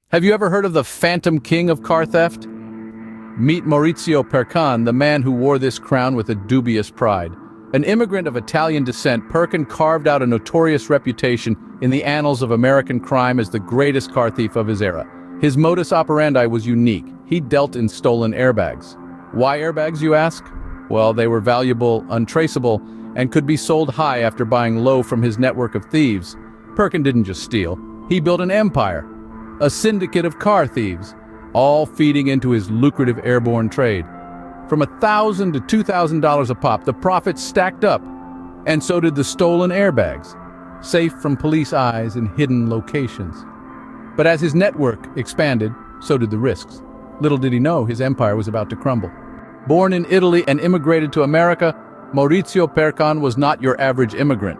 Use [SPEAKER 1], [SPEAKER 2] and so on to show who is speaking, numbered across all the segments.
[SPEAKER 1] Have you ever heard of the Phantom King of car theft? Meet Maurizio Percan, the man who wore this crown with a dubious pride. An immigrant of Italian descent, Percan carved out a notorious reputation in the annals of American crime as the greatest car thief of his era. His modus operandi was unique. He dealt in stolen airbags. Why airbags, you ask? Well, they were valuable, untraceable, and could be sold high after buying low from his network of thieves. Percan didn't just steal. He built an empire. A syndicate of car thieves, all feeding into his lucrative airborne trade. From $1,000 to $2,000 a pop, the profits stacked up, and so did the stolen airbags, safe from police eyes in hidden locations. But as his network expanded, so did the risks. Little did he know his empire was about to crumble. Born in Italy and immigrated to America, Maurizio Percan was not your average immigrant.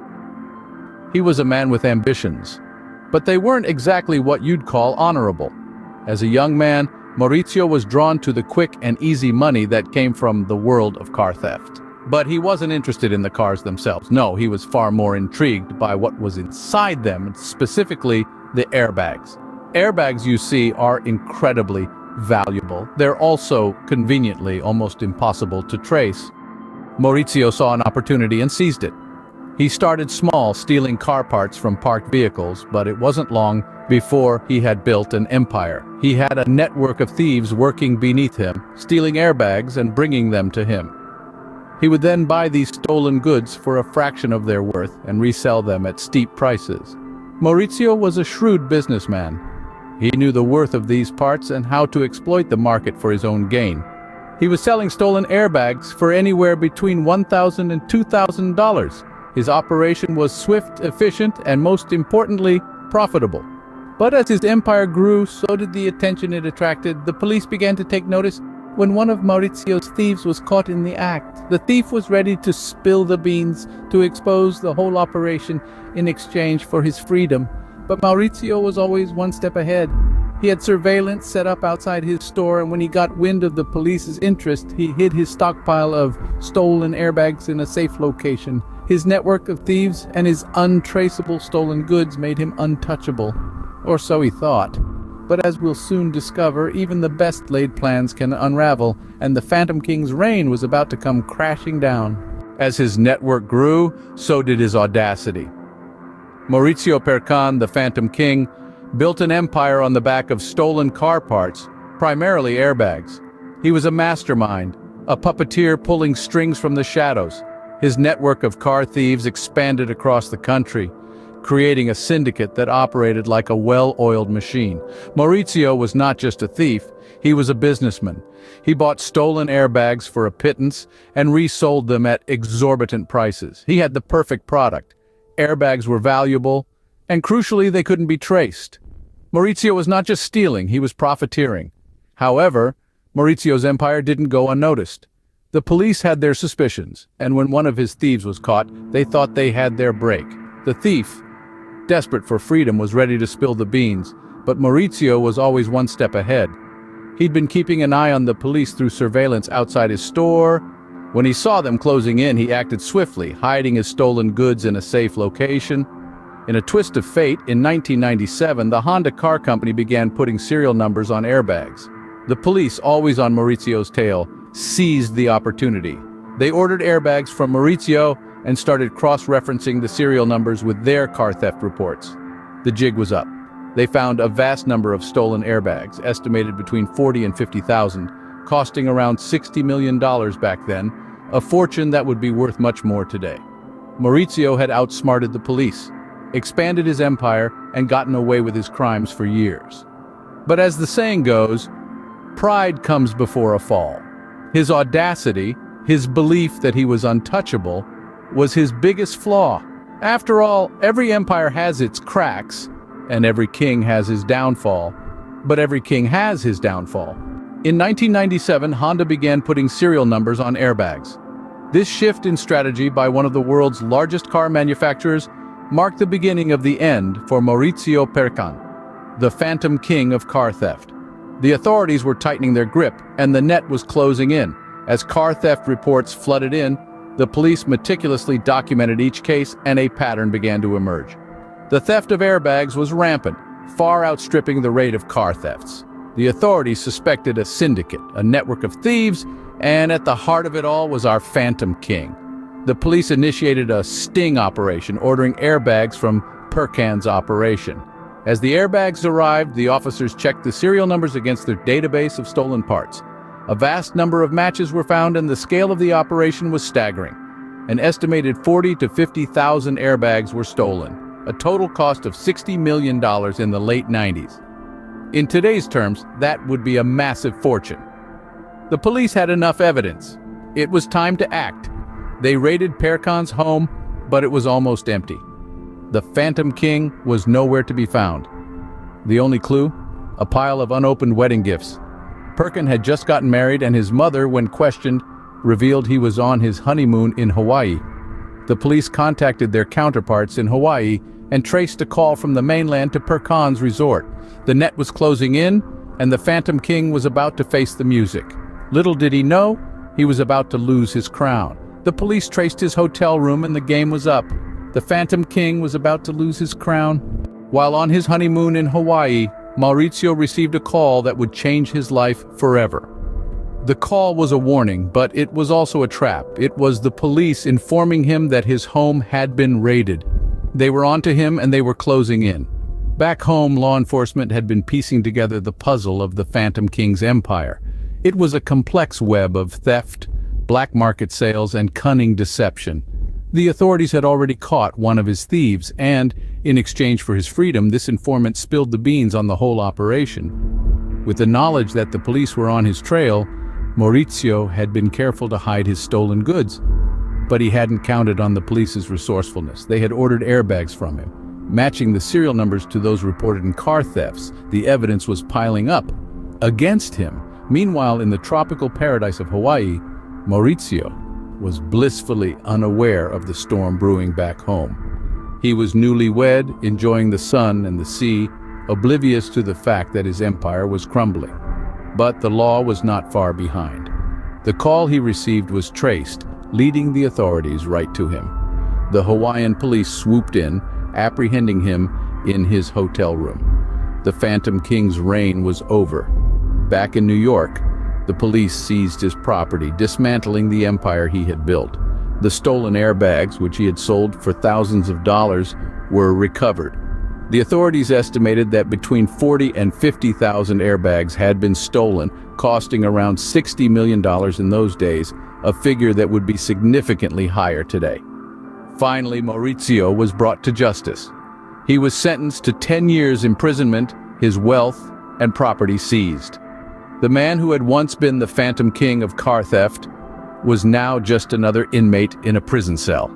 [SPEAKER 1] He was a man with ambitions, but they weren't exactly what you'd call honorable. As a young man, Maurizio was drawn to the quick and easy money that came from the world of car theft. But he wasn't interested in the cars themselves. No, he was far more intrigued by what was inside them, specifically the airbags. Airbags, you see, are incredibly valuable. They're also conveniently almost impossible to trace. Maurizio saw an opportunity and seized it. He started small, stealing car parts from parked vehicles, but it wasn't long before he had built an empire. He had a network of thieves working beneath him, stealing airbags and bringing them to him. He would then buy these stolen goods for a fraction of their worth and resell them at steep prices. Maurizio was a shrewd businessman. He knew the worth of these parts and how to exploit the market for his own gain. He was selling stolen airbags for anywhere between $1,000 and $2,000. His operation was swift, efficient, and most importantly, profitable. But as his empire grew, so did the attention it attracted. The police began to take notice when one of Maurizio's thieves was caught in the act. The thief was ready to spill the beans, to expose the whole operation in exchange for his freedom. But Maurizio was always one step ahead. He had surveillance set up outside his store, and when he got wind of the police's interest, he hid his stockpile of stolen airbags in a safe location. His network of thieves and his untraceable stolen goods made him untouchable. Or so he thought. But as we'll soon discover, even the best laid plans can unravel, and the Phantom King's reign was about to come crashing down. As his network grew, so did his audacity. Maurizio Percan, the Phantom King, built an empire on the back of stolen car parts, primarily airbags. He was a mastermind, a puppeteer pulling strings from the shadows. His network of car thieves expanded across the country, creating a syndicate that operated like a well-oiled machine. Maurizio was not just a thief, he was a businessman. He bought stolen airbags for a pittance and resold them at exorbitant prices. He had the perfect product. Airbags were valuable, and crucially, they couldn't be traced. Maurizio was not just stealing, he was profiteering. However, Maurizio's empire didn't go unnoticed. The police had their suspicions, and when one of his thieves was caught, they thought they had their break. The thief, desperate for freedom, was ready to spill the beans, but Maurizio was always one step ahead. He'd been keeping an eye on the police through surveillance outside his store. When he saw them closing in, he acted swiftly, hiding his stolen goods in a safe location. In a twist of fate, in 1997, the Honda car company began putting serial numbers on airbags. The police, always on Maurizio's tail, seized the opportunity. They ordered airbags from Maurizio and started cross-referencing the serial numbers with their car theft reports. The jig was up. They found a vast number of stolen airbags, estimated between 40 and 50,000, costing around $60 million back then, a fortune that would be worth much more today. Maurizio had outsmarted the police, expanded his empire, and gotten away with his crimes for years. But as the saying goes, pride comes before a fall. His audacity, his belief that he was untouchable, was his biggest flaw. After all, every empire has its cracks, and every king has his downfall. But every king has his downfall. In 1997, Honda began putting serial numbers on airbags. This shift in strategy by one of the world's largest car manufacturers marked the beginning of the end for Maurizio Percan, the Phantom King of car theft. The authorities were tightening their grip, and the net was closing in. As car theft reports flooded in, the police meticulously documented each case, and a pattern began to emerge. The theft of airbags was rampant. far outstripping the rate of car thefts. The authorities suspected a syndicate, a network of thieves, and at the heart of it all was our Phantom King. The police initiated a sting operation, ordering airbags from Percan's operation. As the airbags arrived, the officers checked the serial numbers against their database of stolen parts. A vast number of matches were found, and the scale of the operation was staggering. An estimated 40 to 50,000 airbags were stolen, a total cost of $60 million in the late 90s. In today's terms, that would be a massive fortune. The police had enough evidence. It was time to act. They raided Percan's home, but it was almost empty. The Phantom King was nowhere to be found. The only clue? A pile of unopened wedding gifts. Percan had just gotten married, and his mother, when questioned, revealed he was on his honeymoon in Hawaii. The police contacted their counterparts in Hawaii and traced a call from the mainland to Percan's resort. The net was closing in, and the Phantom King was about to face the music. Little did he know, he was about to lose his crown. The police traced his hotel room, and the game was up. The Phantom King was about to lose his crown. While on his honeymoon in Hawaii, Maurizio received a call that would change his life forever. The call was a warning, but it was also a trap. It was the police informing him that his home had been raided. They were onto him, and they were closing in. Back home, law enforcement had been piecing together the puzzle of the Phantom King's empire. It was a complex web of theft, black market sales, and cunning deception. The authorities had already caught one of his thieves, and, in exchange for his freedom, this informant spilled the beans on the whole operation. With the knowledge that the police were on his trail, Maurizio had been careful to hide his stolen goods. But he hadn't counted on the police's resourcefulness. They had ordered airbags from him, matching the serial numbers to those reported in car thefts. The evidence was piling up against him. Meanwhile, in the tropical paradise of Hawaii, Maurizio was blissfully unaware of the storm brewing back home. He was newlywed, enjoying the sun and the sea, oblivious to the fact that his empire was crumbling. But the law was not far behind. The call he received was traced, leading the authorities right to him. The Hawaiian police swooped in, apprehending him in his hotel room. The Phantom King's reign was over. Back in New York, the police seized his property, dismantling the empire he had built. The stolen airbags, which he had sold for thousands of dollars, were recovered. The authorities estimated that between 40 and 50,000 airbags had been stolen, costing around $60 million in those days, a figure that would be significantly higher today. Finally, Maurizio was brought to justice. He was sentenced to 10 years imprisonment, his wealth and property seized. The man who had once been the Phantom King of car theft was now just another inmate in a prison cell.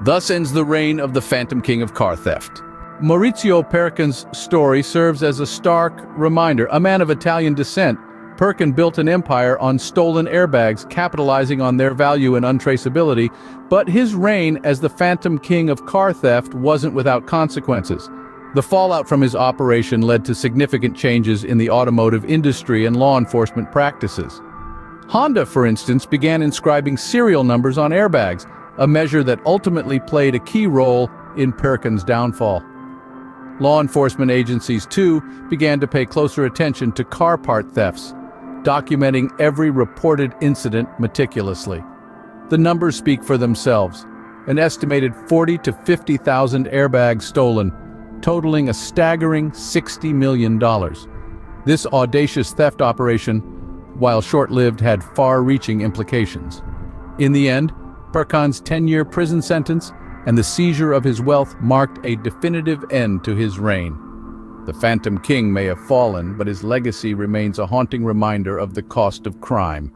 [SPEAKER 1] Thus ends the reign of the Phantom King of car theft. Maurizio Percan's story serves as a stark reminder. A man of Italian descent, Percan built an empire on stolen airbags, capitalizing on their value and untraceability, but his reign as the Phantom King of car theft wasn't without consequences. The fallout from his operation led to significant changes in the automotive industry and law enforcement practices. Honda, for instance, began inscribing serial numbers on airbags, a measure that ultimately played a key role in Percan's downfall. Law enforcement agencies, too, began to pay closer attention to car part thefts, documenting every reported incident meticulously. The numbers speak for themselves. An estimated 40 to 50,000 airbags stolen, totaling a staggering $60 million. This audacious theft operation, while short-lived, had far-reaching implications. In the end, Percan's 10-year prison sentence and the seizure of his wealth marked a definitive end to his reign. The Phantom King may have fallen, but his legacy remains a haunting reminder of the cost of crime.